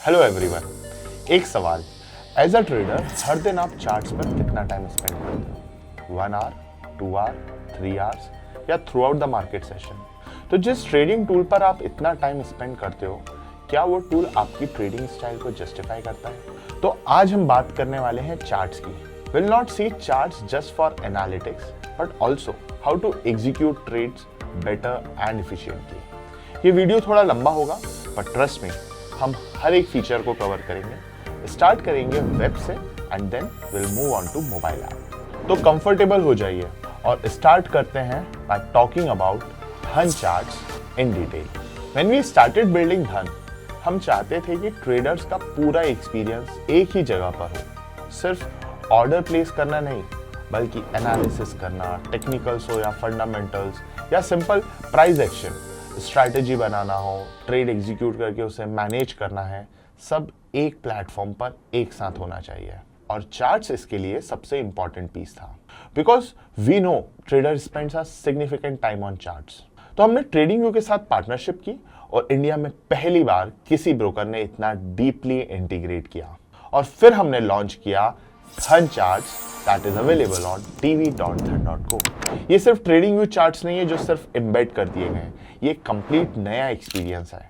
Hello everyone. एक सवाल, as a trader हर दिन आप चार्ट्स पर कितना टाइम स्पेंड करते हो? 1 आवर, 2 आवर, 3 आवर्स या through out the market session? तो जिस ट्रेडिंग टूल पर आप इतना टाइम स्पेंड करते हो, क्या वो टूल आपकी ट्रेडिंग स्टाइल को जस्टिफाई करता है? तो आज हम बात करने वाले हैं चार्ट्स की। Will not see charts just for analytics but also how to execute trades better and efficiently. ये वीडियो थोड़ा लंबा होगा बट ट्रस्ट मी, हम हर एक फीचर को कवर करेंगे। स्टार्ट करेंगे वेब से and then will move on to mobile app. तो कंफर्टेबल हो जाइए और स्टार्ट करते हैं by talking about Dhan charts in detail. When we started building Dhan, हम चाहते थे कि ट्रेडर्स का पूरा एक्सपीरियंस एक ही जगह पर हो। सिर्फ ऑर्डर प्लेस करना नहीं, बल्कि एनालिसिस करना, टेक्निकल्स हो या फंडामेंटल्स या सिंपल प्राइस एक्शन, स्ट्रैटेजी बनाना हो, ट्रेड एग्जीक्यूट करके उसे मैनेज करना है, सब एक प्लेटफॉर्म पर एक साथ होना चाहिए। और चार्ट्स इसके लिए सबसे इंपॉर्टेंट पीस था, because we know trader spends a significant time on charts. तो हमने ट्रेडिंग व्यू के साथ पार्टनरशिप की और इंडिया में पहली बार किसी ब्रोकर ने इतना डीपली इंटीग्रेट किया। और फिर हमने लॉन्च किया धन charts that is available on tv.dhan.co। ये सिर्फ ट्रेडिंग व्यू चार्ट्स नहीं है जो सिर्फ एम्बेड कर दिए गए हैं, ये कंप्लीट नया एक्सपीरियंस है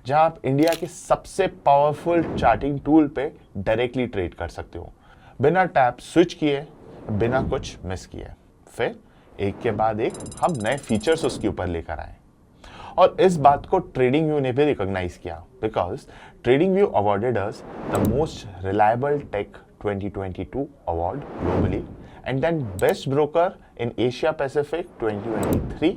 जहां आप इंडिया के सबसे पावरफुल चार्टिंग टूल पे डायरेक्टली ट्रेड कर सकते हो, बिना टैप स्विच किए, बिना कुछ मिस किए। फिर एक के बाद एक हम नए फीचर्स उसके ऊपर लेकर आए और इस बात को ट्रेडिंग व्यू ने भी रिकॉग्नाइज किया, because trading view awarded us the most reliable tech 2022 award globally and then best broker in Asia Pacific 2023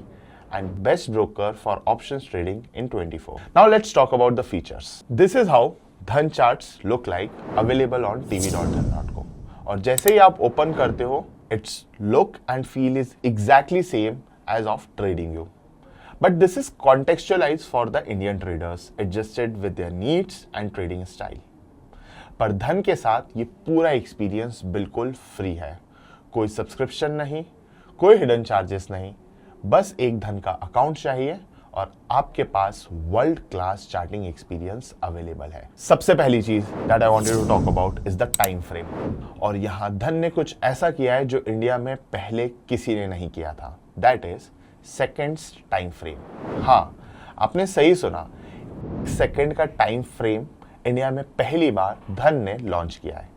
and best broker for options trading in 24. Now let's talk about the features. This is how Dhan charts look like available on tv.dhan.co. और जैसे ही आप open करते हो, its look and feel is exactly same as of TradingView. But this is contextualized for the Indian traders, adjusted with their needs and trading style. पर धन के साथ ये पूरा एक्सपीरियंस बिल्कुल फ्री है। कोई सब्सक्रिप्शन नहीं, कोई हिडन चार्जेस नहीं, बस एक धन का अकाउंट चाहिए और आपके पास world class charting experience available है। सबसे पहली चीज that I wanted to talk about is the time frame. और यहाँ धन ने कुछ ऐसा किया है जो इंडिया में पहले किसी ने नहीं किया था, that is seconds time frame. हाँ, आपने सही सुना, सेकेंड का टाइम फ्रेम इंडिया में पहली बार धन ने लॉन्च किया है।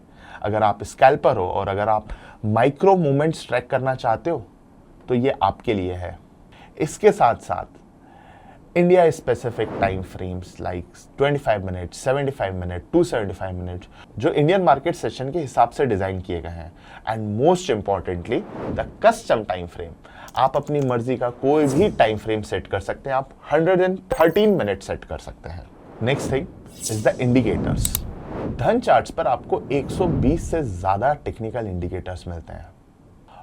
अगर आप स्कैल्पर हो और अगर आप माइक्रो मूवमेंट्स ट्रैक करना चाहते हो तो ये आपके लिए है। इसके साथ साथ India specific time frames like 25 minute, 75 minute, 275 minute जो इंडियन मार्केट सेशन के हिसाब से डिजाइन किए गए हैं। And most importantly the custom time frame. आप अपनी मर्जी का कोई भी टाइम फ्रेम सेट कर सकते हैं, आप 113 मिनट सेट कर सकते हैं। Next thing is the indicators. धन चार्ट्स पर आपको 120 से ज्यादा टेक्निकल इंडिकेटर्स मिलते हैं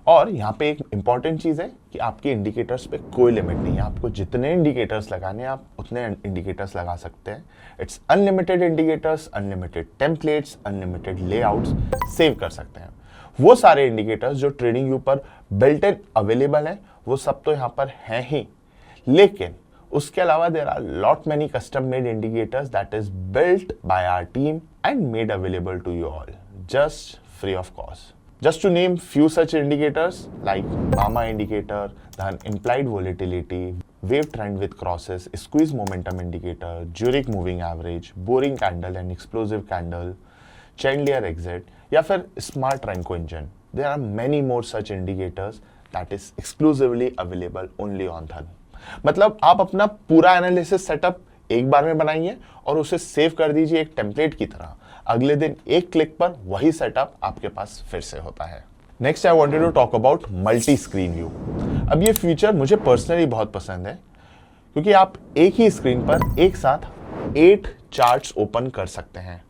और यहाँ पे एक इंपॉर्टेंट चीज है कि आपके इंडिकेटर्स पे कोई लिमिट नहीं है। आपको जितने इंडिकेटर्स लगाने हैं आप उतने इंडिकेटर्स लगा सकते हैं। It's unlimited indicators, unlimited templates, unlimited layouts save कर सकते हैं। वो सारे इंडिकेटर्स जो ट्रेडिंग व्यू पर बिल्ट इन अवेलेबल है वो सब तो यहाँ पर हैं ही, लेकिन उसके अलावा there are lot many custom made indicators that is built by our team and made available to you all just free of cost. Just to name few such indicators like Mama indicator, then implied volatility, wave trend with crosses, squeeze momentum indicator, Zurich moving average, boring candle and explosive candle, Chandelier exit, या फिर smart Renko engine. There are many more such indicators that is exclusively available only on Dhan. मतलब आप अपना पूरा analysis setup एक बार में बनाइए और उसे सेव कर दीजिए एक टेम्पलेट की तरह। अगले दिन एक क्लिक पर वही सेटअप आपके पास फिर से होता है। Next I wanted to talk about multi screen view. अब ये फीचर मुझे पर्सनली बहुत पसंद है क्योंकि आप एक ही स्क्रीन पर एक साथ 8 चार्ट्स ओपन कर सकते हैं,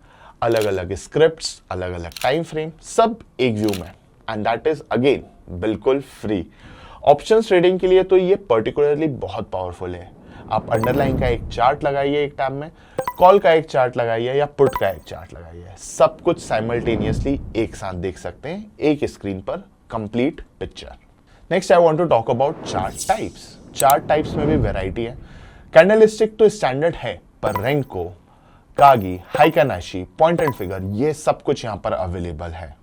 अलग अलग स्क्रिप्ट्स, अलग अलग टाइम फ्रेम, सब एक व्यू में, एंड दैट इज अगेन बिल्कुल फ्री। ऑप्शंस ट्रेडिंग के लिए तो ये पर्टिकुलरली बहुत पावरफुल है। आप अंडरलाइन का एक चार्ट लगाइए एक टैब में, कॉल का एक चार्ट लगाइए या पुट का एक चार्ट लगाइए, सब कुछ साइमल्टेनियसली एक साथ देख सकते हैं एक स्क्रीन पर, complete picture. Next I want to talk about chart types. Chart types में भी वैरायटी है। कैंडलस्टिक तो स्टैंडर्ड है, पर renko, kagi, heikin ashi, point and figure, ये सब कुछ यहाँ पर अवेलेबल है।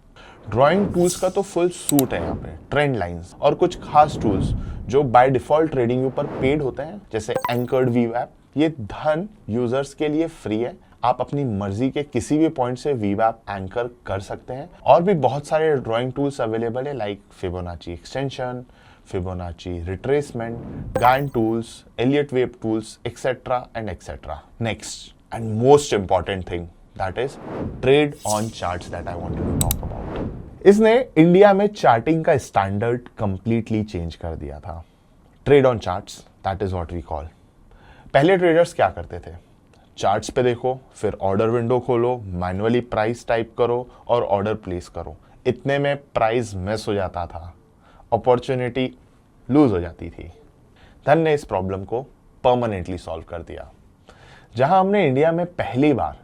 ड्राइंग टूल्स का तो फुल सूट है यहाँ पे, ट्रेंड लाइंस और कुछ खास टूल्स जो बाय डिफॉल्ट ट्रेडिंग व्यू पर पेड होते हैं, जैसे एंकर्ड व्यू ऐप। ये धन यूजर्स के लिए फ्री है, आप अपनी मर्जी के किसी भी पॉइंट से व्यू ऐप एंकर कर सकते हैं। और भी बहुत सारे ड्राइंग टूल्स अवेलेबल है, like Fibonacci extension, Fibonacci retracement, Gann tools, Elliott wave tools, etcetera and etcetera. Next and most important thing, that is trade on charts that I wanted to talk about. इसने India में charting का standard completely change कर दिया था। Trade on charts, that is what we call. पहले traders क्या करते थे, चार्ट्स पे देखो, फिर ऑर्डर विंडो खोलो, मैनुअली प्राइस टाइप करो और ऑर्डर प्लेस करो। इतने में प्राइस मिस हो जाता था, अपॉर्चुनिटी लूज हो जाती थी। धन ने इस प्रॉब्लम को परमानेंटली सॉल्व कर दिया, जहां हमने इंडिया में पहली बार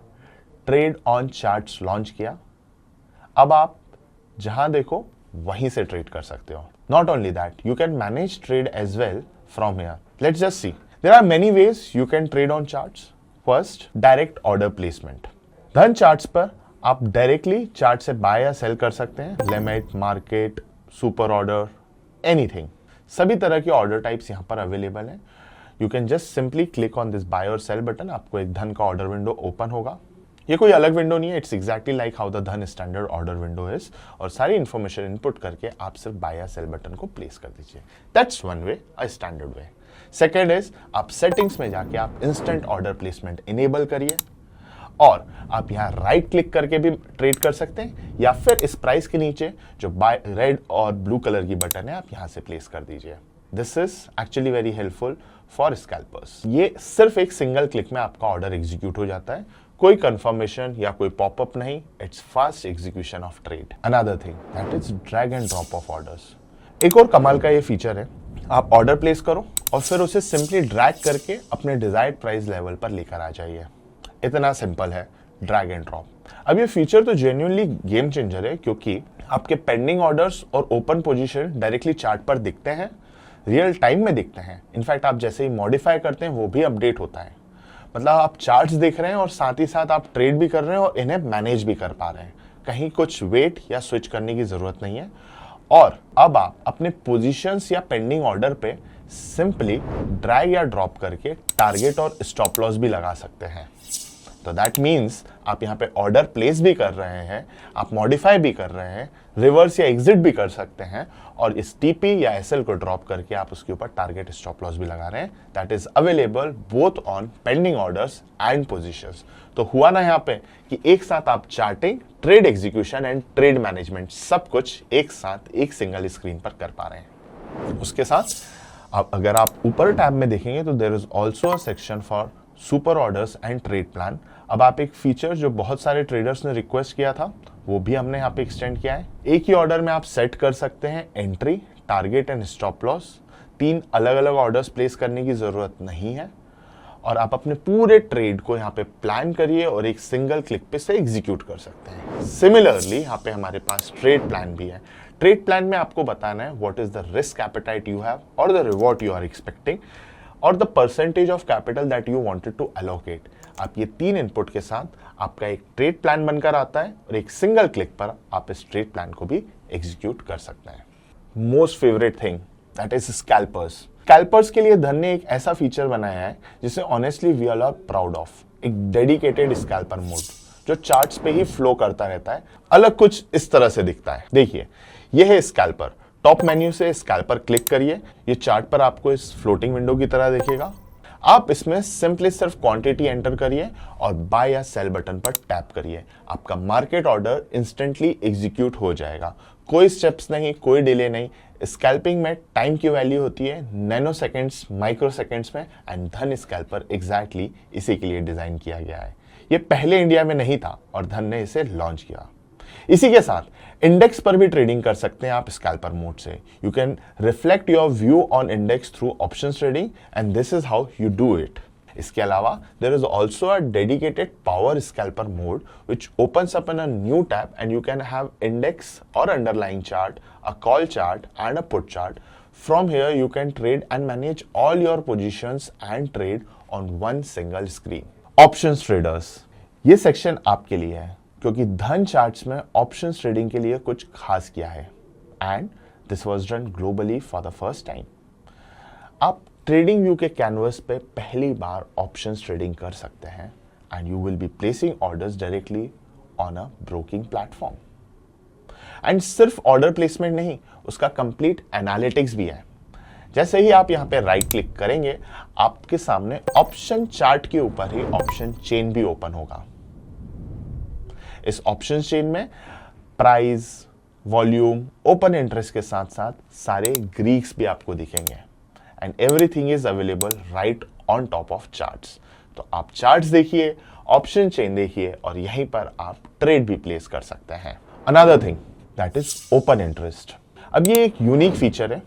ट्रेड ऑन चार्ट्स लॉन्च किया। अब आप जहां देखो वहीं से ट्रेड कर सकते हो। Not only that, you can manage trade as well from here. Let's just see, there are many ways you can trade on charts. First, direct order placement. Dhan charts पर आप डायरेक्टली चार्ट से buy या sell कर सकते हैं। Limit, market, super order, anything, सभी तरह के ऑर्डर टाइप्स यहां पर अवेलेबल हैं। You can just simply click on this buy और सेल बटन, आपको एक धन का ऑर्डर विंडो ओपन होगा। ये कोई अलग विंडो नहीं है, it's exactly like how the धन स्टैंडर्ड ऑर्डर विंडो इज। और सारी इंफॉर्मेशन इनपुट करके आप सिर्फ बाय या सेल बटन को प्लेस कर दीजिए। That's one way, a standard way. Second is, आप सेटिंग्स में जाके आप इंस्टेंट ऑर्डर प्लेसमेंट इनेबल करिए और आप यहाँ राइट क्लिक करके भी ट्रेड कर सकते हैं, या फिर इस प्राइस के नीचे जो बाय रेड और ब्लू कलर की बटन है, आप यहाँ से प्लेस कर दीजिए। This is actually very helpful for scalpers. ये सिर्फ एक सिंगल क्लिक में आपका ऑर्डर एग्जीक्यूट हो जाता है, कोई कंफर्मेशन या कोई पॉपअप नहीं। It's fast execution of trade. Another thing, that is drag and drop of orders. एक और कमाल का ये फीचर है, आप ऑर्डर प्लेस करो और फिर उसे सिंपली ड्रैग करके अपने डिजायर्ड प्राइस लेवल पर लेकर आ जाइए। इतना सिंपल है ड्रैग एंड ड्रॉप। अब ये फीचर तो जेन्युइनली गेम चेंजर है, क्योंकि आपके पेंडिंग ऑर्डर्स और ओपन पोजीशन डायरेक्टली चार्ट पर दिखते हैं, रियल टाइम में दिखते हैं। इनफैक्ट आप जैसे ही मॉडिफाई करते हैं वो भी अपडेट होता है। मतलब आप चार्ट्स देख रहे हैं और साथ ही साथ आप ट्रेड भी कर रहे हैं और इन्हें मैनेज भी कर पा रहे हैं। कहीं कुछ वेट या स्विच करने की जरूरत नहीं है। और अब आप अपने पोजीशंस या पेंडिंग ऑर्डर पे सिंपली ड्रैग या ड्रॉप करके टारगेट और स्टॉप लॉस भी लगा सकते हैं। तो दैट मीन्स आप यहाँ पे ऑर्डर प्लेस भी कर रहे हैं, आप मॉडिफाई भी कर रहे हैं, रिवर्स या एग्जिट भी कर सकते हैं, और इस टीपी या एसएल को ड्रॉप करके आप उसके ऊपर टारगेट स्टॉप लॉस भी लगा रहे हैं। That is available both on pending orders and positions. तो हुआ ना यहाँ पे कि एक साथ आप charting, trade execution and trade management सब कुछ एक साथ एक सिंगल स्क्रीन पर कर पा रहे हैं। उसके साथ अगर आप ऊपर टैब में देखेंगे तो there is also a section for super orders and trade plan. अब आप एक फीचर जो बहुत सारे ट्रेडर्स ने रिक्वेस्ट किया था वो भी हमने यहाँ पे एक्सटेंड किया है। एक ही ऑर्डर में आप सेट कर सकते हैं entry, target and stop loss. 3 अलग अलग ऑर्डर्स प्लेस करने की जरूरत नहीं है और आप अपने पूरे ट्रेड को यहाँ पे प्लान करिए और एक सिंगल क्लिक पे से एग्जीक्यूट कर सकते हैं। सिमिलरली यहाँ पे हमारे पास ट्रेड प्लान भी है। ट्रेड प्लान में आपको बताना है what is the risk appetite you have और the reward you are expecting और the percentage of capital that you wanted to allocate. आप ये 3 इनपुट के साथ आपका एक ट्रेड प्लान बनकर आता है और एक सिंगल क्लिक पर आप इस ट्रेड प्लान को भी एग्जीक्यूट कर सकते हैं। Most favourite thing, that is scalpers. Scalpers के लिए धन ने एक ऐसा फीचर बनाया है जिसे honestly we all are proud of. एक डेडिकेटेड स्कैल्पर मोड जो चार्ट्स पे ही फ्लो करता रहता है। अलग कुछ इस तरह से दिखता है। देखिए, यह है स्कैल्पर। टॉप मेन्यू से स्कैल्पर क्लिक करिए, ये चार्ट पर आपको इस फ्लोटिंग विंडो की तरह दिखेगा। आप इसमें सिंपली सिर्फ क्वांटिटी एंटर करिए और बाय या सेल बटन पर टैप करिए। आपका मार्केट ऑर्डर इंस्टेंटली एग्जीक्यूट हो जाएगा। कोई स्टेप्स नहीं, कोई डिले नहीं। स्कैल्पिंग में टाइम की वैल्यू होती है नैनो सेकेंड्स, माइक्रो सेकेंड्स में, एंड धन स्कैल्पर एग्जैक्टली इसी के लिए डिजाइन किया गया है। ये पहले इंडिया में नहीं था और धन ने इसे लॉन्च किया। इसी के साथ इंडेक्स पर भी ट्रेडिंग कर सकते हैं आप स्कैल्पर मोड से। You can reflect your view on index through options trading and this is how you do it. इसके अलावा there is also a dedicated power scalper mode which opens up in a new tab and you can have index or underlying chart, a call chart and a put chart. From here you can trade and manage all your positions and trade on one single screen. Options traders, ये section आपके लिए है क्योंकि धन charts में options trading के लिए कुछ खास किया है and this was done globally for the first time. आप ट्रेडिंग व्यू के कैनवस पे पहली बार ऑप्शंस ट्रेडिंग कर सकते हैं and you will be placing orders directly on a broking platform. And सिर्फ ऑर्डर प्लेसमेंट नहीं, उसका कंप्लीट एनालिटिक्स भी है। जैसे ही आप यहां पे राइट क्लिक करेंगे, आपके सामने ऑप्शन चार्ट के ऊपर ही ऑप्शन चेन भी ओपन होगा। इस ऑप्शन चेन में प्राइस, वॉल्यूम, ओपन इंटरेस्ट के साथ साथ सारे ग्रीक्स भी आपको दिखेंगे and everything is available right on top of charts. तो आप चार्ट्स देखिए, ऑप्शन चेन देखिए और यहीं पर आप ट्रेड भी प्लेस कर सकते हैं। Another thing that is open interest. अब ये एक यूनिक फीचर है।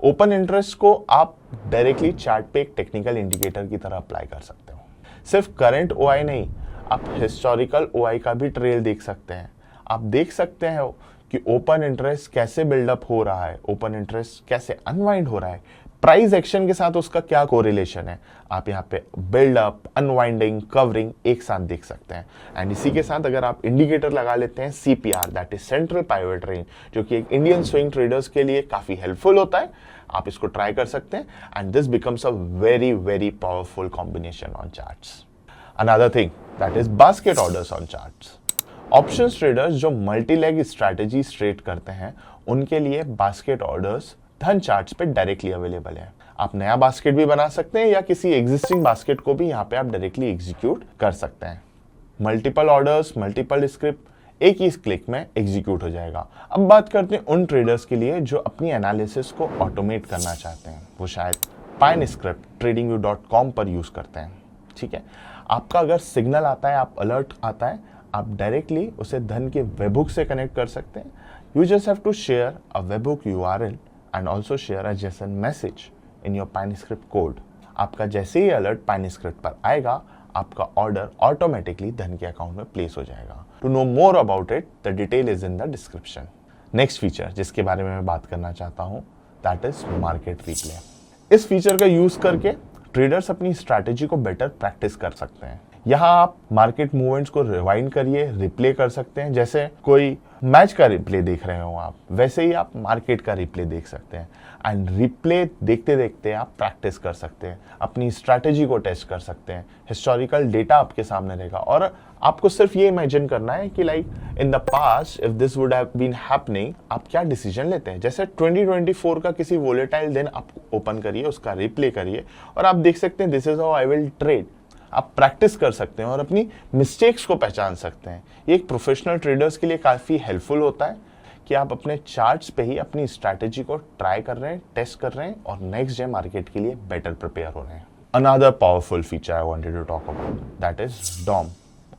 ओपन इंटरेस्ट को आप डायरेक्टली चार्ट पे एक टेक्निकल इंडिकेटर की तरह अप्लाई कर सकते हो। सिर्फ करंट ओआई नहीं, आप हिस्टोरिकल ओआई का भी ट्रेल देख सकते हैं। आप देख सकते हैं कि ओपन इंटरेस्ट कैसे बिल्डअप हो रहा है, ओपन इंटरेस्ट कैसे अनवाइंड हो रहा है, प्राइस एक्शन के साथ उसका क्या कोरिलेशन है। आप यहाँ पे बिल्डअप, अनवाइंडिंग, कवरिंग एक साथ देख सकते हैं। एंड इसी के साथ अगर आप इंडिकेटर लगा लेते हैं CPR, that is central pivot range, जो कि एक इंडियन स्विंग ट्रेडर्स के लिए काफी हेल्पफुल होता है, आप इसको ट्राई कर सकते हैं and this becomes a very very powerful combination on charts. Another thing that is basket orders on charts. Options traders जो मल्टी लेग स्ट्रैटेजी ट्रेड करते हैं, उनके लिए बास्केट ऑर्डर्स धन चार्ट्स पे डायरेक्टली अवेलेबल है। आप नया बास्केट भी बना सकते हैं या किसी एग्जिस्टिंग बास्केट को भी यहाँ पे आप डायरेक्टली एग्जीक्यूट कर सकते हैं। मल्टीपल ऑर्डर्स, मल्टीपल स्क्रिप्ट एक ही क्लिक में एग्जीक्यूट हो जाएगा। अब बात करते हैं उन ट्रेडर्स के लिए जो अपनी एनालिसिस को ऑटोमेट करना चाहते हैं। वो शायद पाइनस्क्रिप्ट tradingview.com पर यूज करते हैं। ठीक है, आपका अगर सिग्नल आता है, आप अलर्ट आता है, आप डायरेक्टली उसे धन के वेबहुक से कनेक्ट कर सकते हैं। You just have to share a webhook URL and also share a JSON message in your Pine Script code. आपका जैसे ही अलर्ट पाइनस्क्रिप्ट पर आएगा, आपका ऑर्डर ऑटोमेटिकली धन के अकाउंट में प्लेस हो जाएगा। To know more about it, the detail is in the description. Next feature जिसके बारे में मैं बात करना चाहता हूं, दैट इज मार्केट रिप्ले। इस फीचर का यूज करके ट्रेडर्स अपनी स्ट्रैटेजी को बेटर प्रैक्टिस कर सकते हैं। यहाँ आप मार्केट मूवमेंट्स को रिवाइंड करिए, रिप्ले कर सकते हैं। जैसे कोई मैच का रिप्ले देख रहे हो आप, वैसे ही आप मार्केट का रिप्ले देख सकते हैं एंड रिप्ले देखते देखते आप प्रैक्टिस कर सकते हैं, अपनी स्ट्रैटेजी को टेस्ट कर सकते हैं। हिस्टोरिकल डेटा आपके सामने रहेगा और आपको सिर्फ ये इमेजिन करना है कि like in the past if this would have been happening, आप क्या डिसीजन लेते हैं। जैसे 2024 का किसी वोलेटाइल दिन आप ओपन करिए, उसका रिप्ले करिए और आप देख सकते हैं this is how I will trade. आप प्रैक्टिस कर सकते हैं और अपनी मिस्टेक्स को पहचान सकते हैं। ये एक प्रोफेशनल ट्रेडर्स के लिए काफ़ी हेल्पफुल होता है कि आप अपने चार्ट्स पे ही अपनी स्ट्रैटेजी को ट्राई कर रहे हैं, टेस्ट कर रहे हैं और नेक्स्ट डे मार्केट के लिए बेटर प्रिपेयर हो रहे हैं। Another powerful feature I wanted to talk about, that is DOM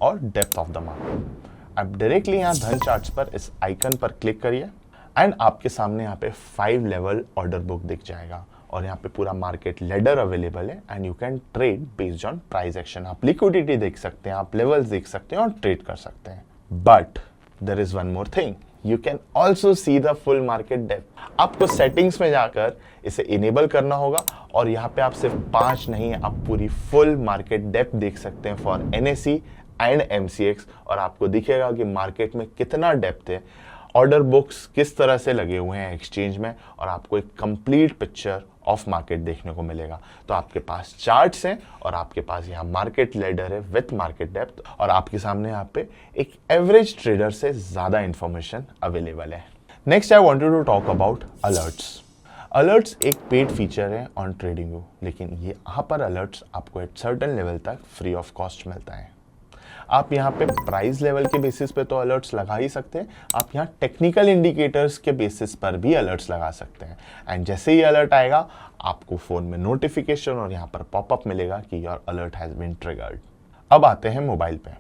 और डेप्थ ऑफ द मार्केट। आप डायरेक्टली यहाँ धन चार्ट्स पर इस आइकन पर क्लिक करिए एंड आपके सामने यहाँ पे 5 लेवल ऑर्डर बुक दिख जाएगा और यहाँ पे पूरा मार्केट लेडर अवेलेबल है and you can trade based on price action. आप लिक्विडिटी देख सकते हैं, आप लेवल्स देख सकते हैं और ट्रेड कर सकते हैं। But there is one more thing, you can also see the full market depth. आपको सेटिंग्स में जाकर इसे इनेबल करना होगा और यहाँ पे आप सिर्फ 5 नहीं, आप पूरी फुल मार्केट डेप्थ देख सकते हैं फॉर NSE एंड MCX और आपको दिखेगा कि मार्केट में कितना डेप्थ है, ऑर्डर बुक्स किस तरह से लगे हुए हैं एक्सचेंज में और आपको एक कंप्लीट पिक्चर ऑफ मार्केट देखने को मिलेगा। तो आपके पास चार्ट्स हैं और आपके पास यहाँ मार्केट लेडर है विथ मार्केट डेप्थ और आपके सामने यहाँ पे एक एवरेज ट्रेडर से ज्यादा इंफॉर्मेशन अवेलेबल है। Next I wanted to talk about alerts. Alerts एक पेड फीचर है ऑन ट्रेडिंग, लेकिन ये यहाँ पर अलर्ट्स आपको एट सर्टेन लेवल तक फ्री ऑफ कॉस्ट मिलता है। आप यहाँ पे प्राइस लेवल के बेसिस पे तो अलर्ट्स लगा ही सकते हैं, आप यहाँ टेक्निकल इंडिकेटर्स के बेसिस पर भी अलर्ट्स लगा सकते हैं एंड जैसे ही अलर्ट आएगा आपको फोन में नोटिफिकेशन और यहाँ पर पॉपअप मिलेगा कि your alert has been triggered. अब आते हैं मोबाइल पे,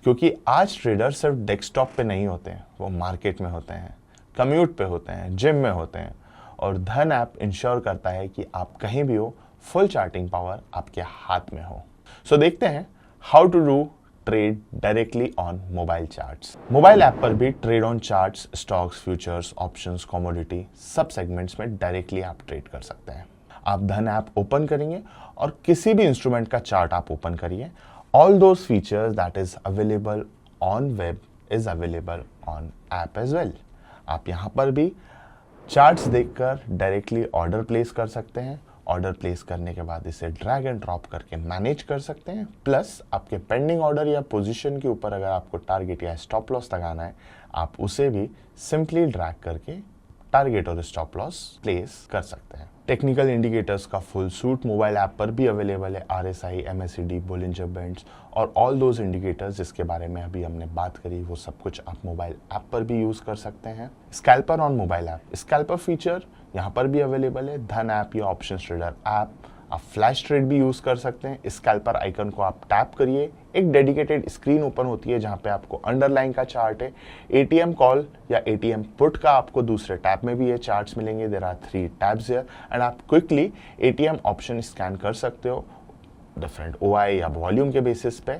क्योंकि आज ट्रेडर सिर्फ डेस्कटॉप पे नहीं होते हैं, वो मार्केट में होते हैं, कम्यूट पे होते हैं, जिम में होते हैं और धन ऐप इंश्योर करता है कि आप कहीं भी हो, फुल चार्टिंग पावर आपके हाथ में हो। सो देखते हैं how to do trade directly on mobile charts. Mobile app पर भी trade on charts, stocks, futures, options, commodity सब सेगमेंट्स में डायरेक्टली आप ट्रेड कर सकते हैं। आप धन ऐप ओपन करेंगे और किसी भी इंस्ट्रूमेंट का चार्ट आप ओपन करिए All those features that is available on web is available on app as well. आप यहाँ पर भी चार्ट्स देखकर डायरेक्टली ऑर्डर प्लेस कर सकते हैं। ऑर्डर प्लेस करने के बाद इसे ड्रैग एंड ड्रॉप करके मैनेज कर सकते हैं। प्लस आपके पेंडिंग ऑर्डर या पोजीशन के ऊपर अगर आपको टारगेट या स्टॉप लॉस लगाना है, आप उसे भी सिंपली ड्रैग करके टारगेट और स्टॉप लॉस प्लेस कर सकते हैं। टेक्निकल इंडिकेटर्स का फुल सूट मोबाइल ऐप पर भी अवेलेबल है। RSI, MACD, बोलिंजर बैंड्स और ऑल दोज इंडिकेटर्स जिसके बारे में अभी हमने बात करी, वो सब कुछ आप मोबाइल ऐप पर भी यूज कर सकते हैं। Scalper on mobile app, scalper feature यहाँ पर भी अवेलेबल है। धन ऐप या ऑप्शन ट्रेडर ऐप, आप फ्लैश ट्रेड भी यूज कर सकते हैं। स्कैल्पर आइकन को आप टैप करिए, एक डेडिकेटेड स्क्रीन ओपन होती है जहां पे आपको अंडरलाइन का चार्ट है। ATM कॉल या ATM पुट का आपको दूसरे टैब में भी ये चार्ट्स मिलेंगे। There are 3 tabs here and आप क्विकली ATM ऑप्शन स्कैन कर सकते हो डिफरेंट OI या वॉल्यूम के बेसिस पे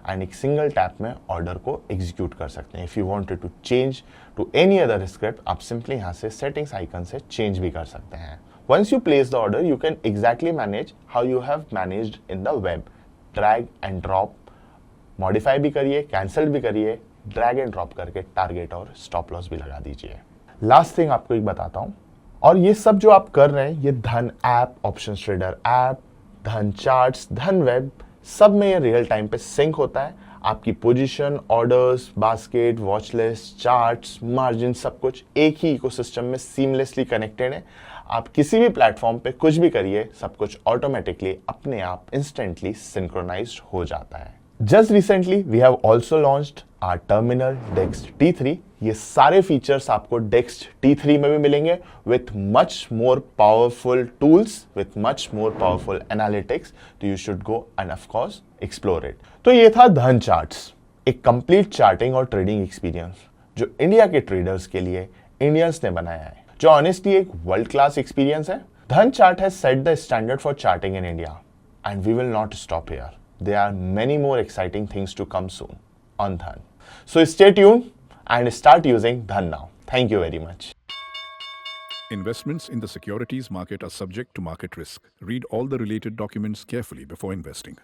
एंड एक सिंगल टैप में ऑर्डर को एग्जीक्यूट कर सकते हैं। If you wanted to change to any other script, आप सिंपली यहाँ से सेटिंग्स आइकन से चेंज भी कर सकते हैं। Once you place the order, you can exactly manage how you have managed in the web. Drag and drop, modify भी करिए, cancel भी करिए, drag and drop करके टारगेट और स्टॉप लॉस भी लगा दीजिए। लास्ट थिंग आपको एक बताता हूँ, और ये सब जो आप कर रहे हैं, ये धन ऐप, ऑप्शन ट्रेडर ऐप, धन चार्ट्स, धन वेब, सब में ये रियल टाइम पे सिंक होता है। आपकी position, orders, basket, watch list, charts, margin, सब कुछ एक ही इकोसिस्टम में सीमलेसली कनेक्टेड है। आप किसी भी प्लेटफॉर्म पे कुछ भी करिए, सब कुछ ऑटोमेटिकली अपने आप इंस्टेंटली सिंक्रोनाइज्ड हो जाता है। Just recently we have also launched our terminal desk T3। ये सारे फीचर्स आपको डेक्स्ट T3 में भी मिलेंगे with much more powerful tools, with much more powerful analytics. तो you should go and of course explore it. तो ये था धन चार्ट्स, एक कंप्लीट चार्टिंग और ट्रेडिंग एक्सपीरियंस जो इंडिया के ट्रेडर्स के लिए इंडियंस ने बनाया है, जो ऑनेस्टली एक वर्ल्ड क्लास एक्सपीरियंस है। Dhan chart has set the standard for charting in India and we will not stop here. There are many more exciting things to come soon on Dhan. So stay tuned and start using Dhan now. Thank you very much. Investments in the securities market are subject to market risk. Read all the related documents carefully before investing.